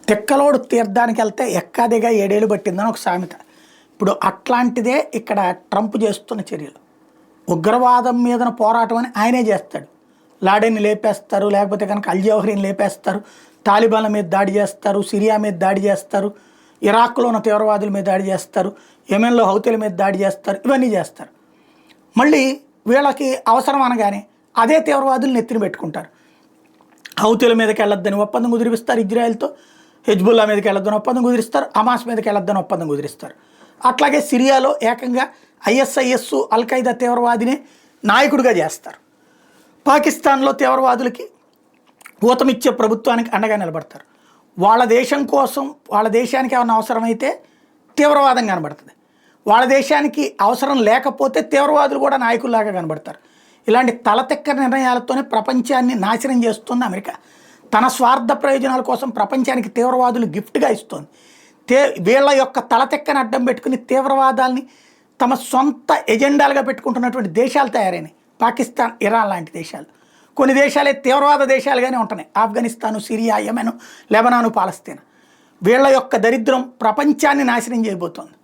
తిక్కలోడు తీర్థానికి వెళ్తే ఎక్కాదిగా 7 ఏళ్ళు పట్టిందని ఒక సామెత. ఇప్పుడు అట్లాంటిదే ఇక్కడ ట్రంప్ చేస్తున్న చర్యలు. ఉగ్రవాదం మీదన పోరాటం అని ఆయనే చేస్తాడు. లాడెన్ని లేపేస్తారు, లేకపోతే కనుక అల్ జవహరీని లేపేస్తారు, తాలిబాన్ల మీద దాడి చేస్తారు, సిరియా మీద దాడి చేస్తారు, ఇరాక్లో ఉన్న తీవ్రవాదుల మీద దాడి చేస్తారు, యెమెన్లో హౌతీల మీద దాడి చేస్తారు, ఇవన్నీ చేస్తారు. మళ్ళీ వీళ్ళకి అవసరం అనగానే అదే తీవ్రవాదులు నెత్తిన పెట్టుకుంటారు. హౌతీల మీదకి వెళ్ళొద్దని ఒప్పందం కుదిరిస్తారు ఇజ్రాయెల్తో, హెజ్బుల్లా మీదకి వెళ్ళొద్దని ఒప్పందం కుదిరిస్తారు, హమాస్ మీదకి వెళ్ళొద్దని ఒప్పందం కుదిరిస్తారు. అట్లాగే సిరియాలో ఏకంగా ఐఎస్ఐఎస్ అల్ఖైదా తీవ్రవాదిని నాయకుడిగా చేస్తారు. పాకిస్తాన్లో తీవ్రవాదులకి ఊతమిచ్చే ప్రభుత్వానికి అండగా నిలబడతారు. వాళ్ళ దేశం కోసం, వాళ్ళ దేశానికి ఏమైనా అవసరమైతే తీవ్రవాదం కనబడుతుంది. వాళ్ళ దేశానికి అవసరం లేకపోతే తీవ్రవాదులు కూడా నాయకుల్లాగా కనబడతారు. ఇలాంటి తలతెక్క నిర్ణయాలతోనే ప్రపంచాన్ని నాశనం చేస్తుంది అమెరికా. తన స్వార్థ ప్రయోజనాల కోసం ప్రపంచానికి తీవ్రవాదులు గిఫ్ట్గా ఇస్తుంది. వీళ్ళ యొక్క తలతెక్కని అడ్డం పెట్టుకుని తీవ్రవాదాల్ని తమ సొంత ఎజెండాలుగా పెట్టుకుంటున్నటువంటి దేశాలు తయారైనాయి. పాకిస్తాన్, ఇరాన్ లాంటి దేశాలు. కొన్ని దేశాలే తీవ్రవాద దేశాలుగానే ఉంటున్నాయి. ఆఫ్ఘనిస్తాను, సిరియా, యెమెన్, లెబనాను, పాలస్తీనా. వీళ్ళ యొక్క దరిద్రం ప్రపంచాన్ని నాశనం చేయబోతోంది.